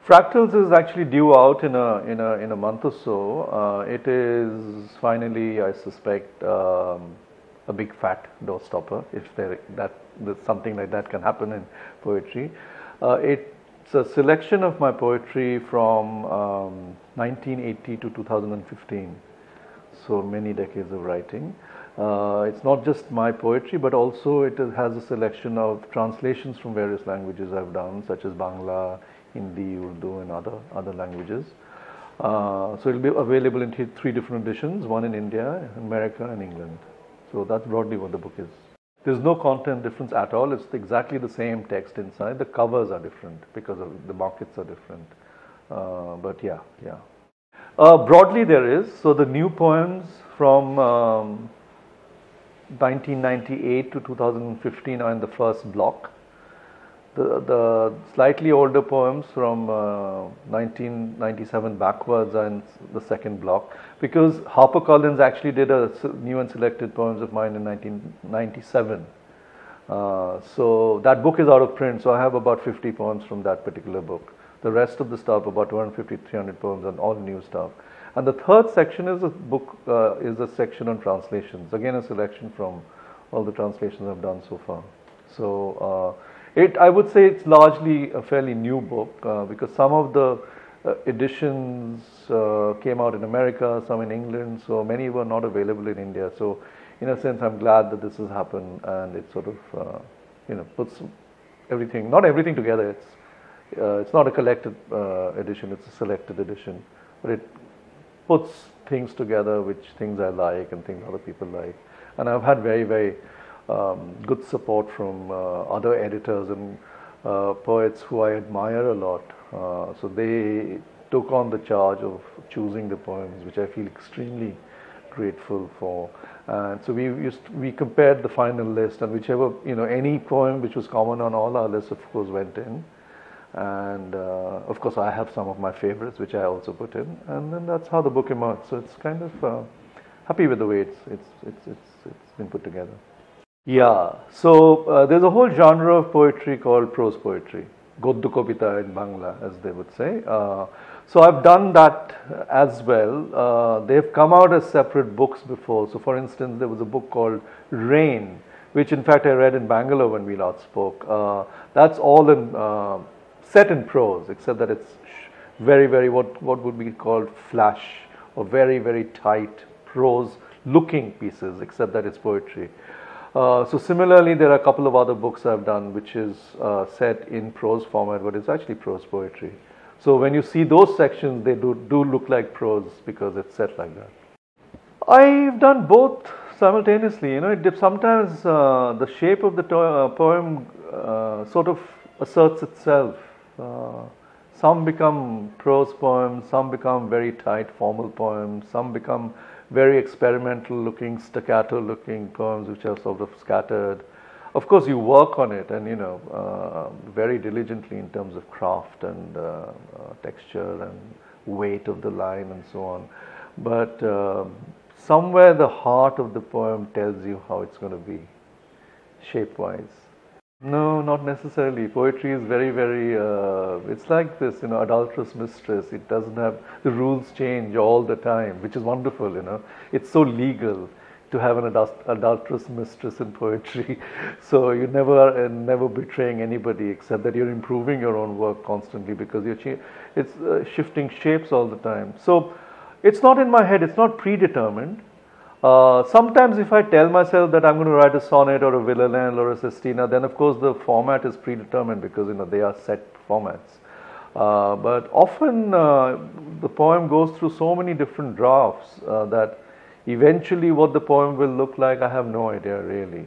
Fractals is actually due out in a month or so. It is finally, I suspect, a big fat doorstopper. If something like that can happen in poetry, it's a selection of my poetry from 1980 to 2015. So many decades of writing. It's not just my poetry, but also it has a selection of translations from various languages I've done, such as Bangla, Hindi, Urdu, and other languages. So it'll be available in three different editions: one in India, America, and England. So that's broadly what the book is. There's no content difference at all. It's exactly the same text inside. The covers are different because of the markets are different. But yeah. Broadly there is. So the new poems from 1998 to 2015 are in the first block. The slightly older poems from 1997 backwards are in the second block, because HarperCollins actually did a new and selected poems of mine in 1997. So that book is out of print, so I have about 50 poems from that particular book. The rest of the stuff, about 250, 300 poems, and all new stuff. And the third section is a section on translations. Again, a selection from all the translations I've done so far. So I would say it's largely a fairly new book, because some of the editions came out in America, some in England, so many were not available in India. So in a sense, I'm glad that this has happened, and it sort of puts everything, not everything together. It's not a collected edition, it's a selected edition, but it puts things together, which things I like and things other people like. And I've had very, very good support from other editors and poets who I admire a lot. So they took on the charge of choosing the poems, which I feel extremely grateful for. And so we compared the final list, and whichever, any poem which was common on all our lists, of course, went in. And of course, I have some of my favorites, which I also put in, and then that's how the book emerged. So it's kind of happy with the way it's been put together. Yeah, so there's a whole genre of poetry called prose poetry, Goddu Kobita in Bangla, as they would say. So I've done that as well. They've come out as separate books before. So for instance, there was a book called Rain, which in fact I read in Bangalore when we last spoke. That's all in set in prose, except that it's very, very what would be called flash, or very, very tight prose looking pieces, except that it's poetry. So similarly, there are a couple of other books I've done which is set in prose format, but it's actually prose poetry. So when you see those sections, they do look like prose because it's set like that. I've done both simultaneously. Sometimes the shape of the poem sort of asserts itself. Some become prose poems, some become very tight formal poems, some become very experimental looking, staccato looking poems which are sort of scattered. Of course, you work on it, and very diligently in terms of craft and texture and weight of the line and so on. But somewhere the heart of the poem tells you how it's going to be, shape-wise. No, not necessarily. Poetry is very, very, it's like this, adulterous mistress. It doesn't have, the rules change all the time, which is wonderful, It's so legal to have an adulterous mistress in poetry. So you're never betraying anybody, except that you're improving your own work constantly, because it's shifting shapes all the time. So it's not in my head, it's not predetermined. Sometimes if I tell myself that I'm going to write a sonnet or a villanelle or a sestina, then of course the format is predetermined, because they are set formats. But often the poem goes through so many different drafts that eventually what the poem will look like, I have no idea really.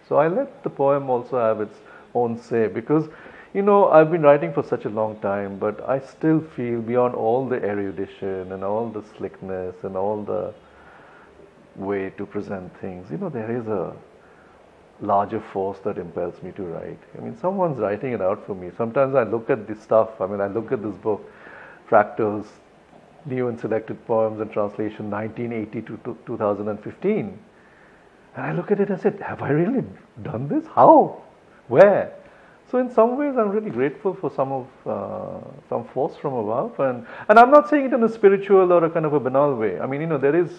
So I let the poem also have its own say, because I've been writing for such a long time, but I still feel, beyond all the erudition and all the slickness and all the way to present things, there is a larger force that impels me to write. Someone's writing it out for me. Sometimes I look at this stuff, I look at this book, Fractals, New and Selected Poems and Translation 1980 to 2015, and I look at it and said, have I really done this? How? Where? So in some ways, I'm really grateful for some force from above, and I'm not saying it in a spiritual or a kind of a banal way. I mean, there is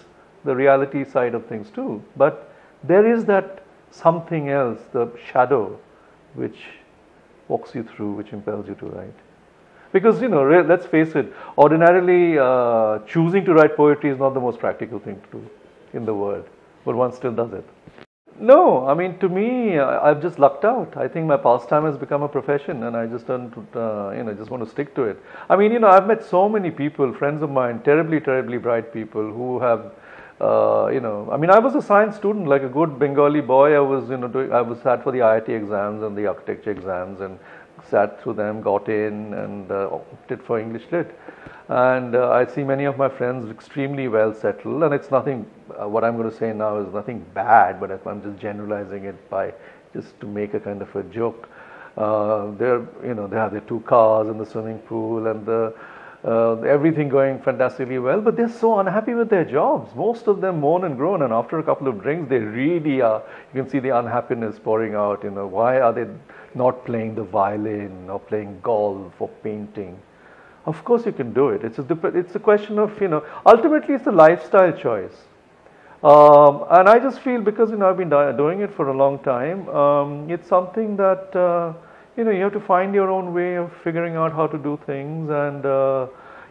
the reality side of things too, but there is that something else, the shadow, which walks you through, which impels you to write. Because let's face it, ordinarily choosing to write poetry is not the most practical thing to do in the world, but one still does it. No, I mean, to me, I've just lucked out. I think my pastime has become a profession, and I just don't, just want to stick to it. I mean, I've met so many people, friends of mine, terribly, terribly bright people who have, I mean, I was a science student, like a good Bengali boy. I was, I was sat for the IIT exams and the architecture exams, and sat through them, got in, and opted for English Lit. And I see many of my friends extremely well settled, and it's nothing, what I'm going to say now is nothing bad, but I'm just generalizing it by just to make a kind of a joke. They have their 2 cars and the swimming pool and everything going fantastically well, but they're so unhappy with their jobs. Most of them moan and groan, and after a couple of drinks, they really are, you can see the unhappiness pouring out. Why are they not playing the violin or playing golf or painting? Of course you can do it. It's a question of, ultimately it's a lifestyle choice. And I just feel, because I've been doing it for a long time, it's something that you have to find your own way of figuring out how to do things, and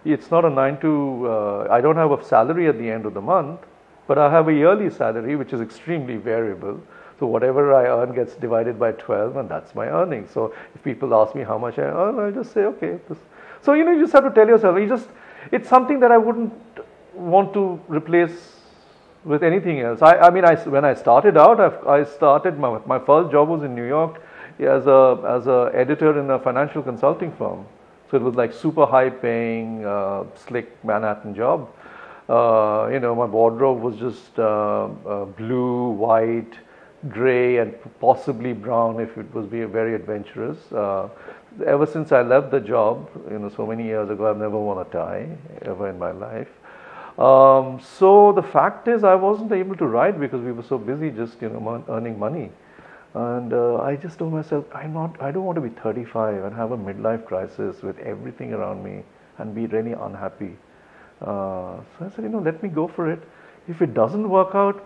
it's not a 9 to I don't have a salary at the end of the month, but I have a yearly salary which is extremely variable. So whatever I earn gets divided by 12, and that's my earnings. So if people ask me how much I earn, I'll just say, okay. So you just have to tell yourself, it's something that I wouldn't want to replace with anything else. I mean, when I started out, I started, my first job was in New York as a editor in a financial consulting firm. So it was like super high paying, slick Manhattan job. My wardrobe was just blue, white, gray, and possibly brown if it was very adventurous. Ever since I left the job, so many years ago, I've never worn a tie ever in my life. So the fact is, I wasn't able to write because we were so busy just earning money. And I just told myself, I don't want to be 35 and have a midlife crisis with everything around me and be really unhappy. So I said, let me go for it. If it doesn't work out,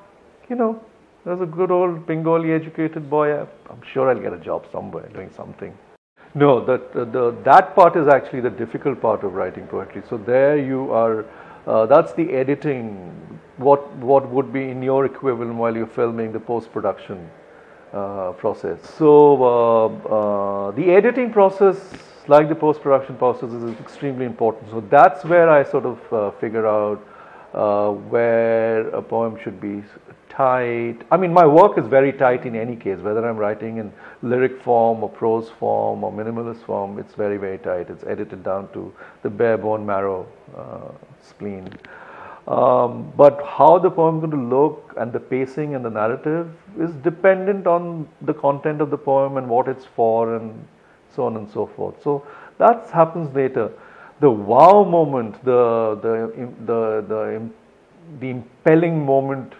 as a good old Bengali educated boy, I'm sure I'll get a job somewhere doing something. No, that part is actually the difficult part of writing poetry. So there you are, that's the editing, what would be in your equivalent while you're filming, the post-production process. So the editing process, like the post-production process, is extremely important. So that's where I sort of figure out where a poem should be tight. I mean, my work is very tight in any case, whether I'm writing in lyric form or prose form or minimalist form, it's very, very tight. It's edited down to the bare bone marrow spleen. But how the poem is going to look and the pacing and the narrative is dependent on the content of the poem and what it's for and so on and so forth. So that happens later. The wow moment, the impelling moment,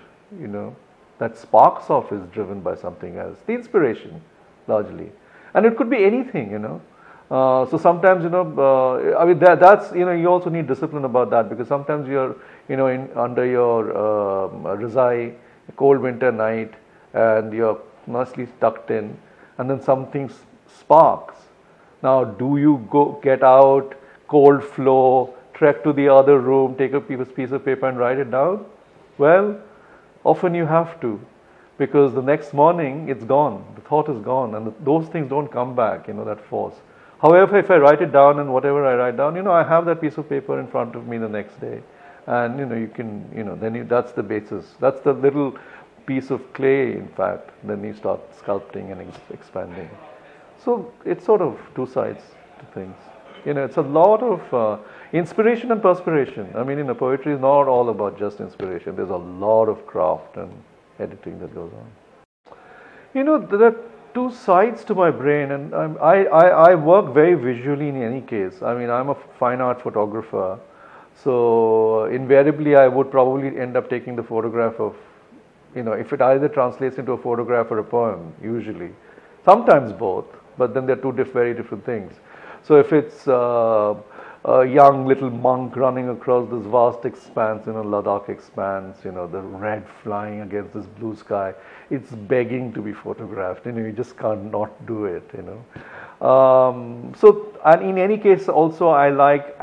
that sparks off is driven by something else. The inspiration, largely, and it could be anything, So sometimes, I mean, that's you also need discipline about that, because sometimes you're, under your Razai, a cold winter night, and you're nicely tucked in, and then something sparks. Now, do you get out, cold floor, trek to the other room, take a piece of paper and write it down? Well, often you have to, because the next morning it's gone, the thought is gone, and those things don't come back, that force. However, if I write it down, and whatever I write down, I have that piece of paper in front of me the next day, and you can, then that's the basis, that's the little piece of clay, in fact, then you start sculpting and expanding. So it's sort of two sides to things. It's a lot of inspiration and perspiration. I mean, poetry is not all about just inspiration. There's a lot of craft and editing that goes on. There are two sides to my brain, and I work very visually in any case. I mean, I'm a fine art photographer, so invariably I would probably end up taking the photograph of, if it either translates into a photograph or a poem, usually. Sometimes both. but then they're two very different things. So if it's a young little monk running across this vast expanse, Ladakh expanse, the red flying against this blue sky, it's begging to be photographed. You just can't not do it. So, and in any case, also I like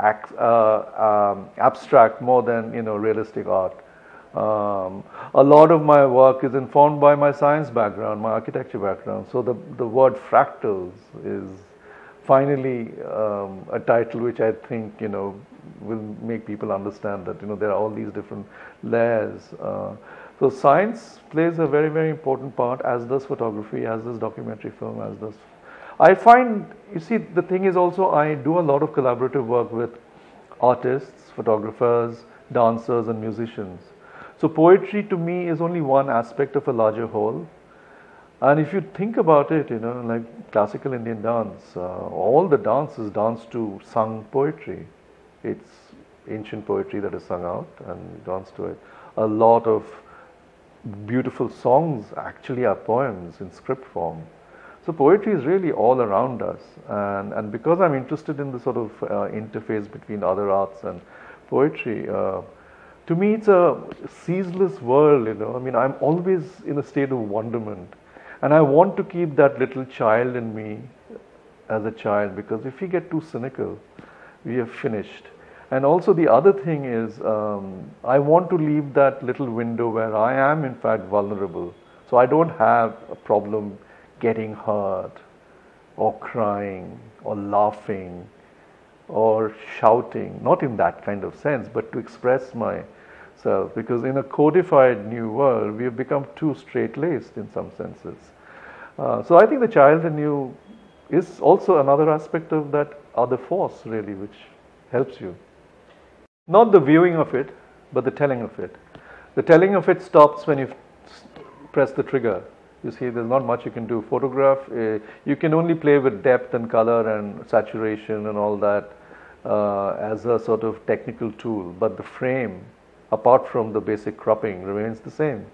abstract more than realistic art. A lot of my work is informed by my science background, my architecture background. So the word fractals is finally a title which I think will make people understand that there are all these different layers. So science plays a very important part, as does photography, as does documentary film, as does. I find, you see, the thing is also I do a lot of collaborative work with artists, photographers, dancers and musicians. So poetry to me is only one aspect of a larger whole. And if you think about it, like classical Indian dance, all the dance is danced to sung poetry. It's ancient poetry that is sung out and danced to it. A lot of beautiful songs actually are poems in script form. So poetry is really all around us. And because I'm interested in the sort of interface between other arts and poetry, to me it's a ceaseless world, I'm always in a state of wonderment. And I want to keep that little child in me as a child, because if we get too cynical, we are finished. And also the other thing is, I want to leave that little window where I am in fact vulnerable. So I don't have a problem getting hurt or crying or laughing or shouting, not in that kind of sense, but to express myself, because in a codified new world, we have become too straight-laced in some senses. So I think the child in you is also another aspect of that other force, really, which helps you. Not the viewing of it, but the telling of it. The telling of it stops when you press the trigger. You see, there's not much you can do. Photograph, you can only play with depth and color and saturation and all that as a sort of technical tool. But the frame, apart from the basic cropping, remains the same.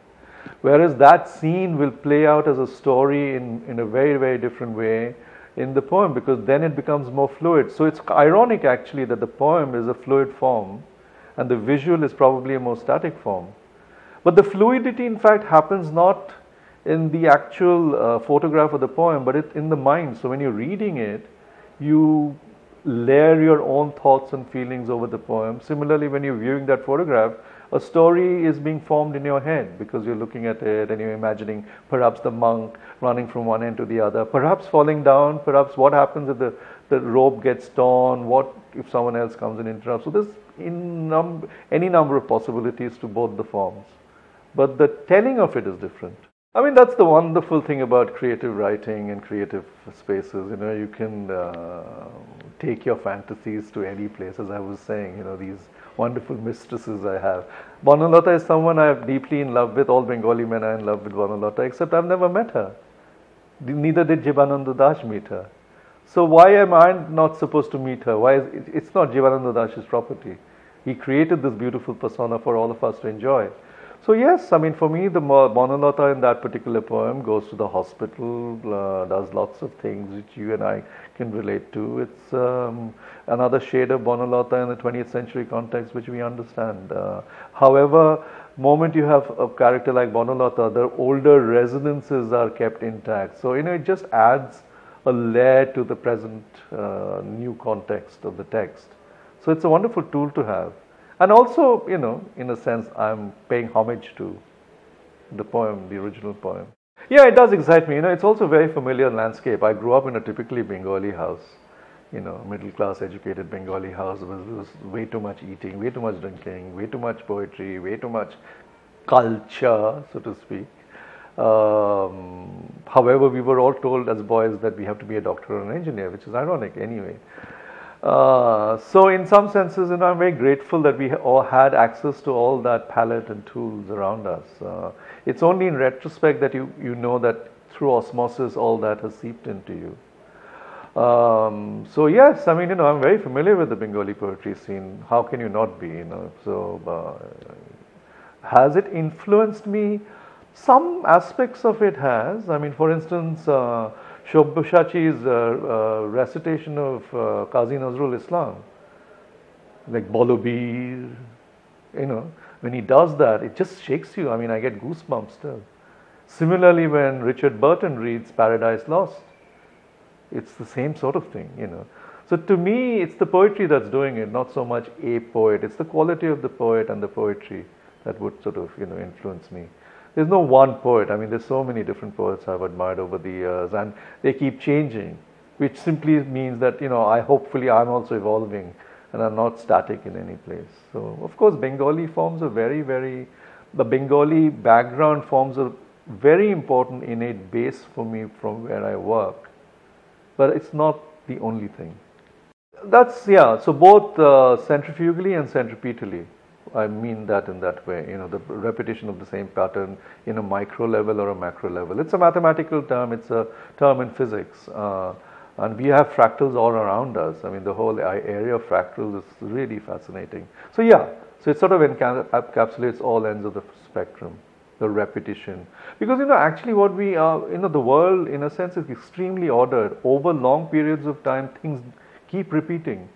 Whereas that scene will play out as a story in a very different way in the poem, because then it becomes more fluid. So it's ironic actually that the poem is a fluid form and the visual is probably a more static form. But the fluidity in fact happens not in the actual photograph of the poem, but in the mind. So when you're reading it, you layer your own thoughts and feelings over the poem. Similarly, when you're viewing that photograph, a story is being formed in your head because you're looking at it and you're imagining perhaps the monk running from one end to the other, perhaps falling down, perhaps what happens if the rope gets torn, what if someone else comes and interrupts. So there's any number of possibilities to both the forms. But the telling of it is different. I mean, that's the wonderful thing about creative writing and creative spaces. You can take your fantasies to any place, as I was saying, these wonderful mistresses I have. Banalata is someone I am deeply in love with. All Bengali men are in love with Banalata, except I've never met her. Neither did Jibananda Das meet her. So why am I not supposed to meet her? Why it's not Jibananda Das's property. He created this beautiful persona for all of us to enjoy. So yes, I mean, for me, the Banalata in that particular poem goes to the hospital, does lots of things which you and I can relate to. It's another shade of Banalata in the 20th century context, which we understand. However, moment you have a character like Banalata, the older resonances are kept intact. So, it just adds a layer to the present new context of the text. So it's a wonderful tool to have. And also, in a sense, I'm paying homage to the poem, the original poem. Yeah, it does excite me. It's also a very familiar landscape. I grew up in a typically Bengali house, middle class educated Bengali house. There was way too much eating, way too much drinking, way too much poetry, way too much culture, so to speak. However, we were all told as boys that we have to be a doctor or an engineer, which is ironic anyway. So in some senses, I'm very grateful that we all had access to all that palette and tools around us. It's only in retrospect that you know that through osmosis all that has seeped into you. So yes, I mean, I'm very familiar with the Bengali poetry scene. How can you not be, So has it influenced me? Some aspects of it has. I mean, for instance, Shobhashi's recitation of Qazi Nazrul Islam, like Bolobir, when he does that, it just shakes you. I mean, I get goosebumps still. Similarly, when Richard Burton reads Paradise Lost, it's the same sort of thing. So to me, it's the poetry that's doing it, not so much a poet. It's the quality of the poet and the poetry that would sort of, influence me. There's no one poet. I mean, there's so many different poets I've admired over the years, and they keep changing, which simply means that, hopefully I'm also evolving and I'm not static in any place. So, of course, Bengali forms a the Bengali background forms a very important innate base for me from where I work, but it's not the only thing. So both centrifugally and centripetally. I mean that in that way, the repetition of the same pattern in a micro level or a macro level. It's a mathematical term, it's a term in physics. And we have fractals all around us. I mean, the whole area of fractals is really fascinating. So it sort of encapsulates all ends of the spectrum, the repetition. Because, actually what we are, the world in a sense is extremely ordered. Over long periods of time, things keep repeating.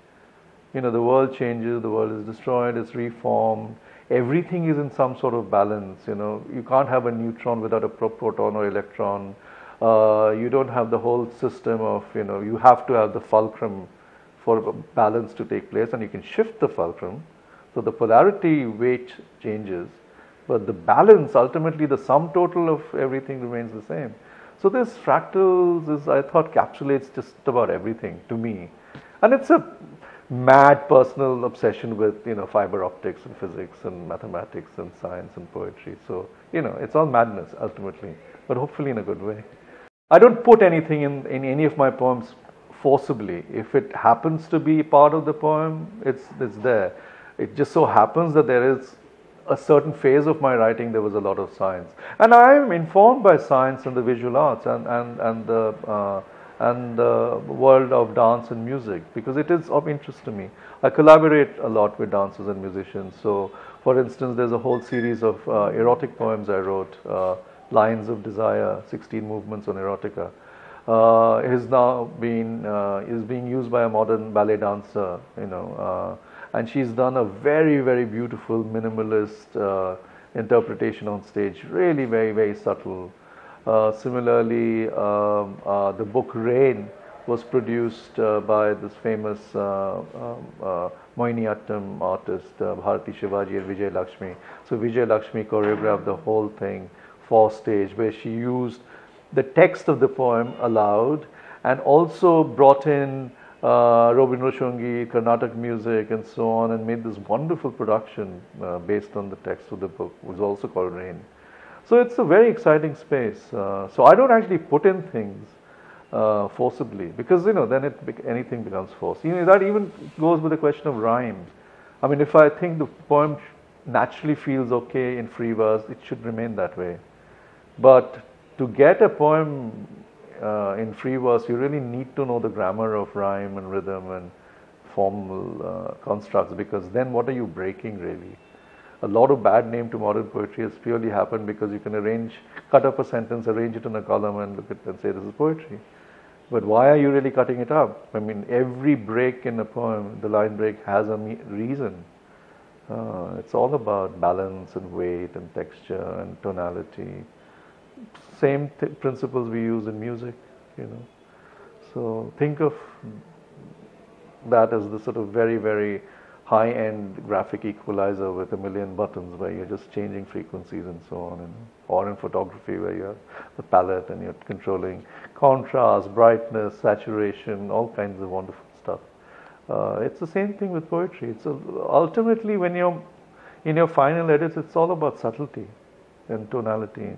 The world changes, the world is destroyed, it's reformed. Everything is in some sort of balance. You can't have a neutron without a proton or electron. You don't have the whole system of, you have to have the fulcrum for balance to take place, and you can shift the fulcrum. So the polarity weight changes, but the balance, ultimately the sum total of everything remains the same. So this fractals I thought encapsulates just about everything to me. And it's a mad personal obsession with, fiber optics and physics and mathematics and science and poetry. So, it's all madness ultimately, but hopefully in a good way. I don't put anything in any of my poems forcibly. If it happens to be part of the poem, it's there. It just so happens that there is a certain phase of my writing there was a lot of science. And I am informed by science and the visual arts and the world of dance and music, because it is of interest to me. I collaborate a lot with dancers and musicians. So, for instance, there's a whole series of erotic poems I wrote, Lines of Desire, 16 movements on erotica. Is being used by a modern ballet dancer, and she's done a very, very beautiful minimalist interpretation on stage, really very, very subtle. Similarly, the book Rain was produced by this famous Mohiniyattam artist, Bharati Shivaji and Vijay Lakshmi. So Vijay Lakshmi choreographed the whole thing for stage, where she used the text of the poem aloud and also brought in Rabindra Sangeet, Carnatic music and so on, and made this wonderful production based on the text of the book, which was also called Rain. So it's a very exciting space. So I don't actually put in things forcibly, because then anything becomes forced. That even goes with the question of rhymes. I mean, if I think the poem naturally feels okay in free verse, it should remain that way. But to get a poem in free verse, you really need to know the grammar of rhyme and rhythm and formal constructs, because then what are you breaking really? A lot of bad name to modern poetry has purely happened because you can cut up a sentence, arrange it in a column and look at it and say this is poetry. But why are you really cutting it up? I mean, every break in a poem, the line break, has a reason. It's all about balance and weight and texture and tonality. Same principles we use in music, So think of that as the sort of very, very high-end graphic equalizer with a million buttons, where you're just changing frequencies and so on, or in photography where you have the palette and you're controlling contrast, brightness, saturation, all kinds of wonderful stuff. It's the same thing with poetry. It's ultimately, when you're in your final edits, it's all about subtlety and tonality.